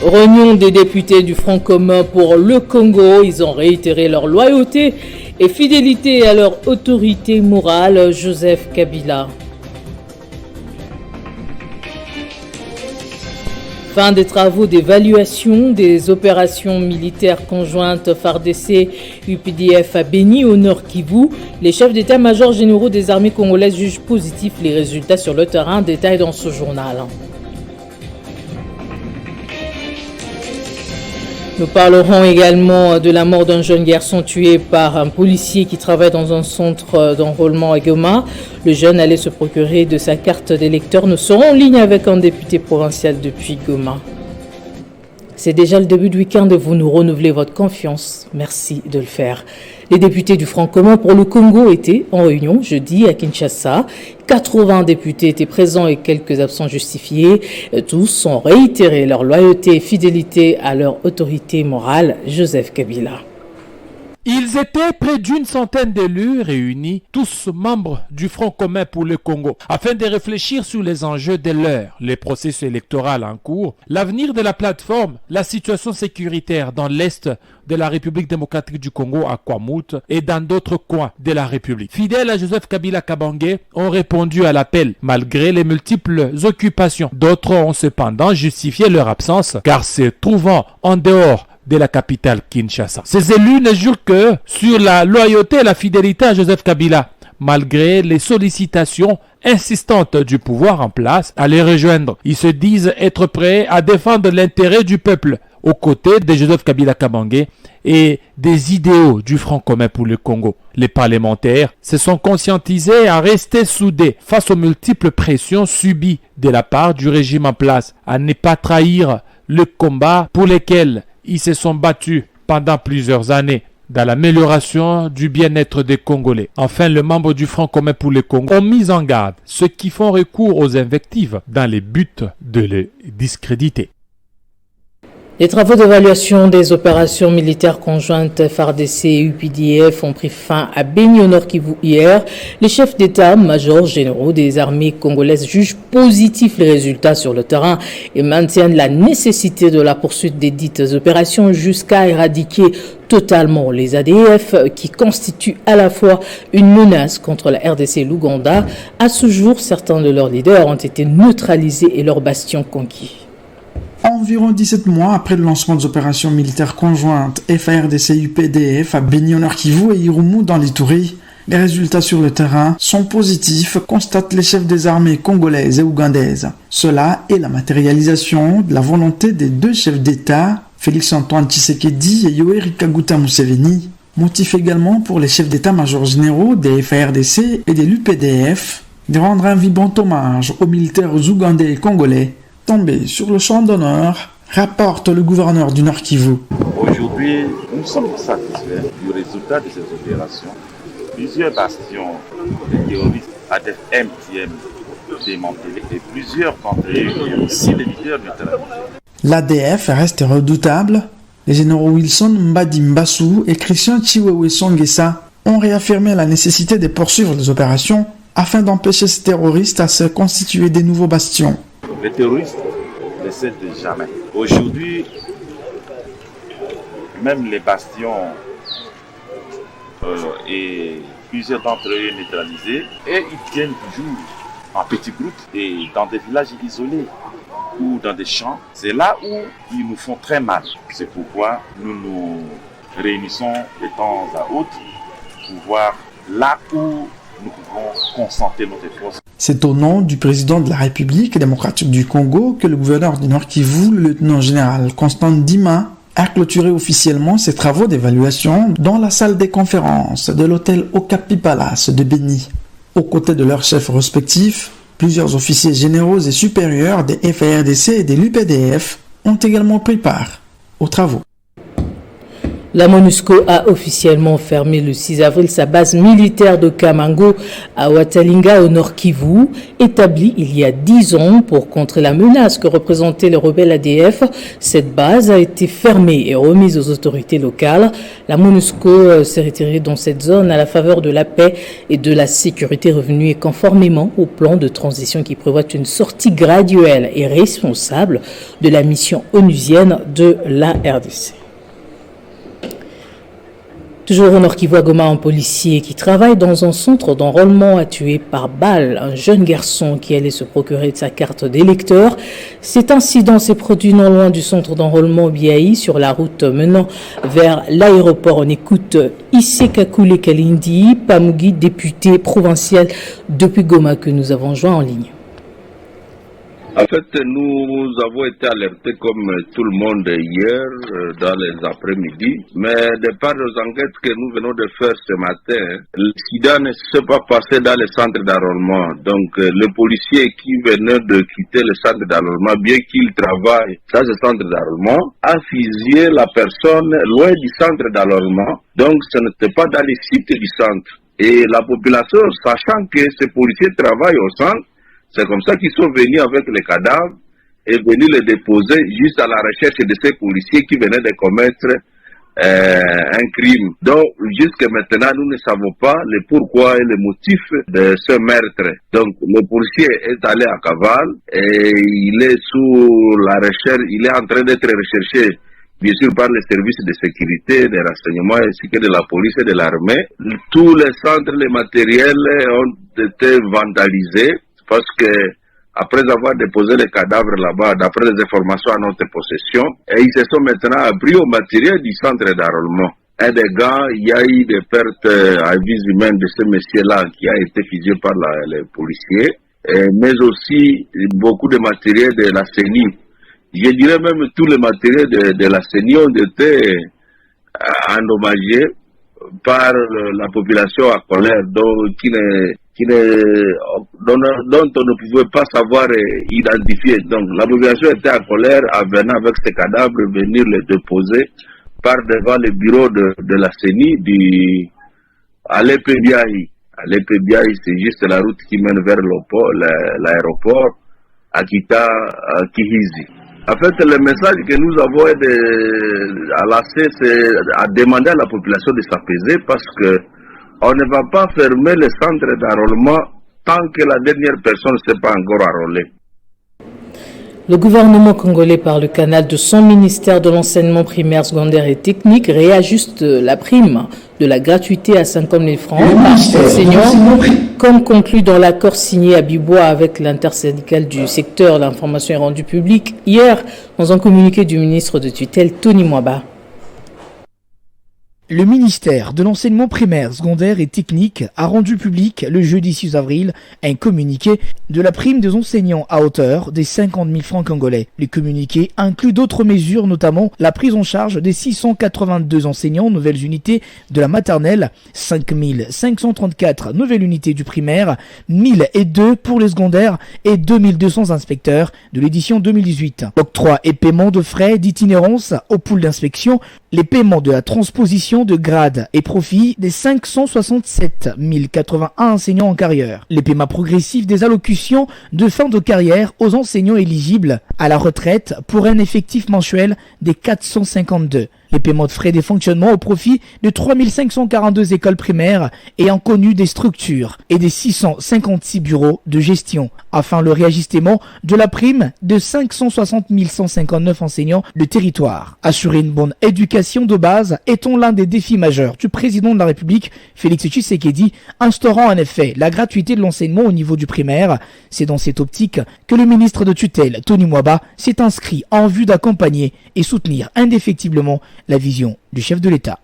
Réunion des députés du Front commun pour le Congo, ils ont réitéré leur loyauté et fidélité à leur autorité morale, Joseph Kabila. Fin des travaux d'évaluation des opérations militaires conjointes FARDC-UPDF à Béni au Nord Kivu. Les chefs d'état-major généraux des armées congolaises jugent positifs les résultats sur le terrain. Détail dans ce journal. Nous parlerons également de la mort d'un jeune garçon tué par un policier qui travaille dans un centre d'enrôlement à Goma. Le jeune allait se procurer de sa carte d'électeur. Nous serons en ligne avec un député provincial depuis Goma. C'est déjà le début du week-end et vous nous renouvelez votre confiance. Merci de le faire. Les députés du Front commun pour le Congo étaient en réunion jeudi à Kinshasa. 80 députés étaient présents et quelques absents justifiés. Tous ont réitéré leur loyauté et fidélité à leur autorité morale, Joseph Kabila. Ils étaient près d'une centaine d'élus réunis, tous membres du Front commun pour le Congo, afin de réfléchir sur les enjeux de l'heure, les processus électoraux en cours, l'avenir de la plateforme, la situation sécuritaire dans l'est de la République démocratique du Congo à Kwamouth et dans d'autres coins de la République. Fidèles à Joseph Kabila Kabange ont répondu à l'appel, malgré les multiples occupations. D'autres ont cependant justifié leur absence, car se trouvant en dehors de la capitale Kinshasa. Ces élus ne jurent que sur la loyauté et la fidélité à Joseph Kabila, malgré les sollicitations insistantes du pouvoir en place à les rejoindre. Ils se disent être prêts à défendre l'intérêt du peuple aux côtés de Joseph Kabila Kabange et des idéaux du Front commun pour le Congo. Les parlementaires se sont conscientisés à rester soudés face aux multiples pressions subies de la part du régime en place, à ne pas trahir le combat pour lequel ils se sont battus pendant plusieurs années dans l'amélioration du bien-être des Congolais. Enfin, les membres du Front commun pour le Congo ont mis en garde ceux qui font recours aux invectives dans le but de les discréditer. Les travaux d'évaluation des opérations militaires conjointes FARDC et UPDF ont pris fin à Béni au Nord Kivu hier. Les chefs d'état-major généraux des armées congolaises jugent positifs les résultats sur le terrain et maintiennent la nécessité de la poursuite des dites opérations jusqu'à éradiquer totalement les ADF qui constituent à la fois une menace contre la RDC et l'Ouganda. À ce jour, certains de leurs leaders ont été neutralisés et leurs bastions conquis. Environ 17 mois après le lancement des opérations militaires conjointes FARDC-UPDF à Béni au Nord Kivu et Irumu dans l'Ituri, les résultats sur le terrain sont positifs, constatent les chefs des armées congolaises et ougandaises. Cela est la matérialisation de la volonté des deux chefs d'État, Félix-Antoine Tshisekedi et Yoweri Kaguta Museveni. Motif également pour les chefs d'état-major généraux des FARDC et de l'UPDF de rendre un vibrant hommage aux militaires ougandais et congolais tombés sur le champ d'honneur, rapporte le gouverneur du Nord Kivu. Aujourd'hui, nous sommes satisfaits du résultat de ces opérations. Plusieurs bastions des terroristes ADF-MTM démantelés et plusieurs d'entre eux et aussi des leaders neutralisés. L'ADF reste redoutable. Les généraux Wilson Mbadi Mbassou et Christian Chiwewe Songesa ont réaffirmé la nécessité de poursuivre les opérations afin d'empêcher ces terroristes à se constituer des nouveaux bastions. Les terroristes ne cessent de jamais. Aujourd'hui, même les bastions et plusieurs d'entre eux neutralisés, et ils tiennent toujours en petits groupes et dans des villages isolés ou dans des champs. C'est là où ils nous font très mal. C'est pourquoi nous nous réunissons de temps à autre pour voir là où nous pouvons concentrer notre force. C'est au nom du président de la République démocratique du Congo que le gouverneur du Nord Kivu, le lieutenant-général Constant Ndima, a clôturé officiellement ses travaux d'évaluation dans la salle des conférences de l'hôtel Okapi Palace de Béni. Aux côtés de leurs chefs respectifs, plusieurs officiers généraux et supérieurs des FARDC et de l'UPDF ont également pris part aux travaux. La MONUSCO a officiellement fermé le 6 avril sa base militaire de Kamango à Watalinga au nord Kivu, établie il y a 10 ans pour contrer la menace que représentaient les rebelles ADF. Cette base a été fermée et remise aux autorités locales. La MONUSCO s'est retirée dans cette zone à la faveur de la paix et de la sécurité revenue et conformément au plan de transition qui prévoit une sortie graduelle et responsable de la mission onusienne de la RDC. Toujours au Nord Kivu à Goma, un policier qui travaille dans un centre d'enrôlement a tué par balle un jeune garçon qui allait se procurer de sa carte d'électeur. Cet incident s'est produit non loin du centre d'enrôlement Biaï sur la route menant vers l'aéroport. On écoute Issé Kakule Kalindi, Pamugi, député provincial depuis Goma que nous avons joint en ligne. En fait, nous avons été alertés comme tout le monde hier dans les après-midi, mais de par les enquêtes que nous venons de faire ce matin, le sida ne s'est pas passé dans le centre d'enrôlement. Donc, le policier qui venait de quitter le centre d'enrôlement, bien qu'il travaille dans ce centre d'enrôlement, a fusillé la personne loin du centre d'enrôlement. Donc, ce n'était pas dans les sites du centre. Et la population, sachant que ce policier travaille au centre, c'est comme ça qu'ils sont venus avec les cadavres et venus les déposer juste à la recherche de ces policiers qui venaient de commettre un crime. Donc, jusqu'à maintenant, nous ne savons pas le pourquoi et le motif de ce meurtre. Donc, le policier est allé à cavale et il est sous la recherche, il est en train d'être recherché, bien sûr, par les services de sécurité, des renseignements, ainsi que de la police et de l'armée. Tous les centres, les matériels ont été vandalisés. Parce que, après avoir déposé les cadavres là-bas, d'après les informations à notre possession, et ils se sont maintenant pris au matériel du centre d'enrôlement. Un des gars, il y a eu des pertes à vie humaine de ce monsieur-là qui a été fusillé par les policiers, mais aussi beaucoup de matériel de la CENI. Je dirais même tous les matériels de la CENI ont été endommagés par la population à colère, dont on ne pouvait pas savoir identifier. Donc la population était en colère en venant avec ces cadavres venir les déposer par devant le bureau de la CENI à l'EPBI. À l'EPBI, c'est juste la route qui mène vers l'aéroport à Kihizi. En fait, le message que nous avons à lancer, c'est à demander à la population de s'apaiser parce que on ne va pas fermer le centre d'enrôlement tant que la dernière personne ne s'est pas encore enrôlée. Le gouvernement congolais, par le canal de son ministère de l'enseignement primaire, secondaire et technique, réajuste la prime de la gratuité à 50 000 francs par enseignant, comme conclu dans l'accord signé à Bibois avec l'intersyndicale du secteur. L'information est rendue publique hier dans un communiqué du ministre de tutelle Tony Mwaba. Le ministère de l'enseignement primaire, secondaire et technique a rendu public le jeudi 6 avril un communiqué de la prime des enseignants à hauteur des 50 000 francs congolais. Le communiqué inclut d'autres mesures, notamment la prise en charge des 682 enseignants nouvelles unités de la maternelle, 5 534 nouvelles unités du primaire, 1002 pour les secondaires et 2200 inspecteurs de l'édition 2018. Octroi et paiement de frais d'itinérance aux poules d'inspection, les paiements de la transposition de grades et profits des 567 081 enseignants en carrière. Les paiements progressifs des allocutions de fin de carrière aux enseignants éligibles à la retraite pour un effectif mensuel des 452. Les paiements de frais de fonctionnement au profit de 3542 écoles primaires ayant connu des structures et des 656 bureaux de gestion. Enfin, le réajustement de la prime de 560 159 enseignants de territoire. Assurer une bonne éducation de base étant l'un des défis majeurs du président de la République, Félix Tshisekedi, instaurant en effet la gratuité de l'enseignement au niveau du primaire. C'est dans cette optique que le ministre de tutelle, Tony Mwaba, s'est inscrit en vue d'accompagner et soutenir indéfectiblement la vision du chef de l'État.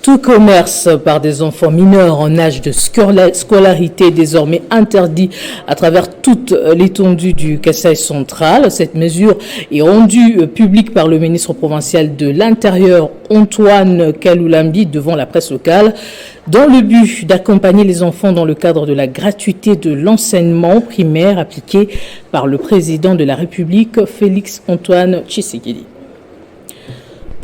Tout commerce par des enfants mineurs en âge de scolarité est désormais interdit à travers toute l'étendue du Kasaï central. Cette mesure est rendue publique par le ministre provincial de l'Intérieur, Antoine Kaloulambi, devant la presse locale, dans le but d'accompagner les enfants dans le cadre de la gratuité de l'enseignement primaire appliquée par le président de la République, Félix Antoine Tshisekedi.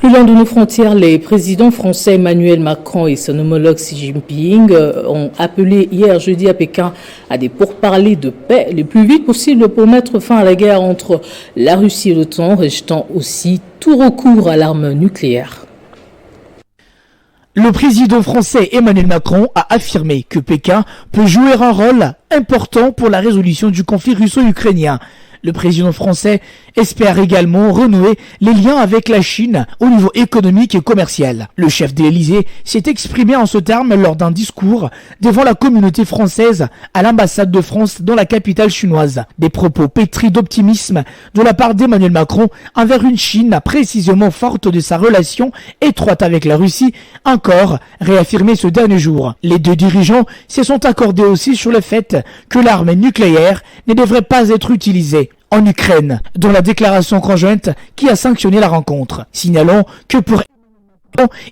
Plus loin de nos frontières, les présidents français Emmanuel Macron et son homologue Xi Jinping ont appelé hier jeudi à Pékin à des pourparlers de paix les plus vite possible pour mettre fin à la guerre entre la Russie et l'OTAN, rejetant aussi tout recours à l'arme nucléaire. Le président français Emmanuel Macron a affirmé que Pékin peut jouer un rôle important pour la résolution du conflit russo-ukrainien. Le président français espère également renouer les liens avec la Chine au niveau économique et commercial. Le chef de l'Élysée s'est exprimé en ce terme lors d'un discours devant la communauté française à l'ambassade de France dans la capitale chinoise. Des propos pétris d'optimisme de la part d'Emmanuel Macron envers une Chine précisément forte de sa relation étroite avec la Russie, encore réaffirmé ce dernier jour. Les deux dirigeants se sont accordés aussi sur le fait que l'arme nucléaire ne devrait pas être utilisée en Ukraine, dont la déclaration conjointe qui a sanctionné la rencontre. Signalons que pour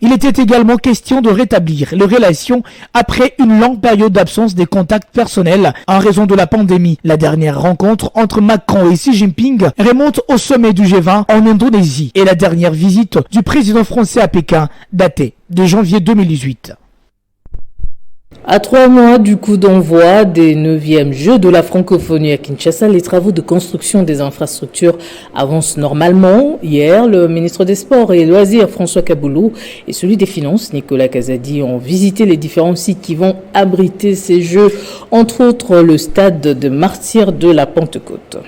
il était également question de rétablir les relations après une longue période d'absence des contacts personnels en raison de la pandémie. La dernière rencontre entre Macron et Xi Jinping remonte au sommet du G20 en Indonésie et la dernière visite du président français à Pékin datée de janvier 2018. À 3 mois du coup d'envoi des 9e Jeux de la francophonie à Kinshasa, les travaux de construction des infrastructures avancent normalement. Hier, le ministre des Sports et Loisirs, François Kaboulou, et celui des Finances, Nicolas Kazadi, ont visité les différents sites qui vont abriter ces Jeux, entre autres le stade de Martyrs de la Pentecôte.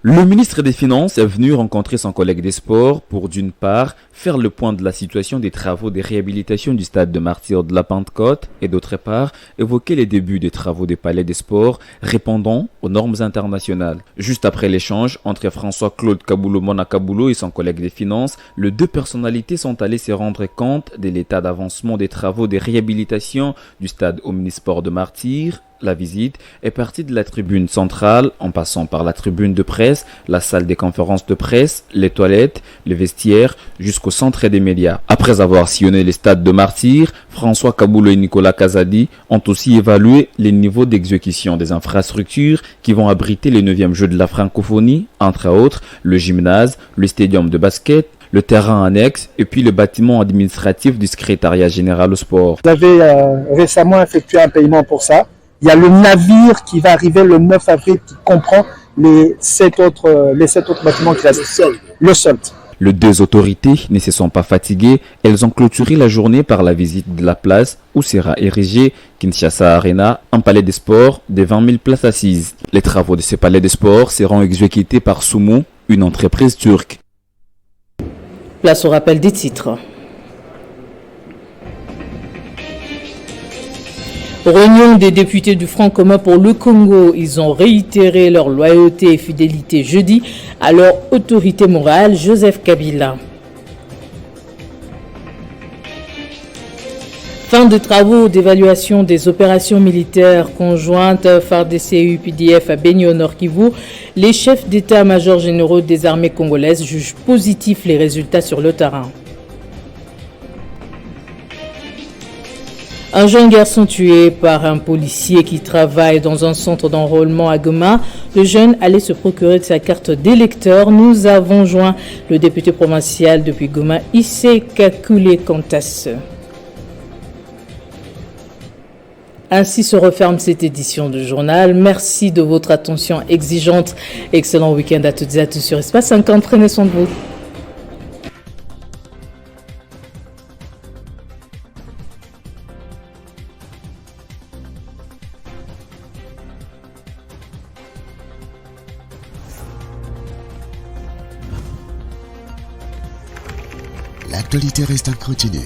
Le ministre des Finances est venu rencontrer son collègue des Sports pour, d'une part, faire le point de la situation des travaux de réhabilitation du stade de Martyrs de la Pentecôte et, d'autre part, évoquer les débuts des travaux des palais des sports répondant aux normes internationales. Juste après l'échange entre François-Claude Kaboulou-Mona Kaboulou et son collègue des Finances, les deux personnalités sont allées se rendre compte de l'état d'avancement des travaux de réhabilitation du stade Omnisport de Martyrs. La visite est partie de la tribune centrale en passant par la tribune de presse, la salle des conférences de presse, les toilettes, les vestiaires, jusqu'au centre des médias. Après avoir sillonné les stades de Martyrs, François Kaboulou et Nicolas Kazadi ont aussi évalué les niveaux d'exécution des infrastructures qui vont abriter les 9e Jeux de la francophonie, entre autres le gymnase, le stadium de basket, le terrain annexe et puis le bâtiment administratif du secrétariat général au sport. Vous avez récemment effectué un paiement pour ça. Il y a le navire qui va arriver le 9 avril qui comprend les 7 autres bâtiments qui restent. Le solde. Les deux autorités ne se sont pas fatiguées. Elles ont clôturé la journée par la visite de la place où sera érigé Kinshasa Arena, un palais des sports de 20 000 places assises. Les travaux de ce palais des sports seront exécutés par Sumu, une entreprise turque. Place au rappel des titres. Réunion des députés du Front commun pour le Congo, ils ont réitéré leur loyauté et fidélité jeudi à leur autorité morale, Joseph Kabila. Fin de travaux d'évaluation des opérations militaires conjointes FARDC et UPDF à Beni au Nord Kivu. Les chefs d'état-major généraux des armées congolaises jugent positifs les résultats sur le terrain. Un jeune garçon tué par un policier qui travaille dans un centre d'enrôlement à Goma. Le jeune allait se procurer de sa carte d'électeur. Nous avons joint le député provincial depuis Goma, Issé Kakule Kantas. Ainsi se referme cette édition du journal. Merci de votre attention exigeante. Excellent week-end à toutes et à tous sur Espace 50. Prenez soin de vous. L'actualité reste en continu.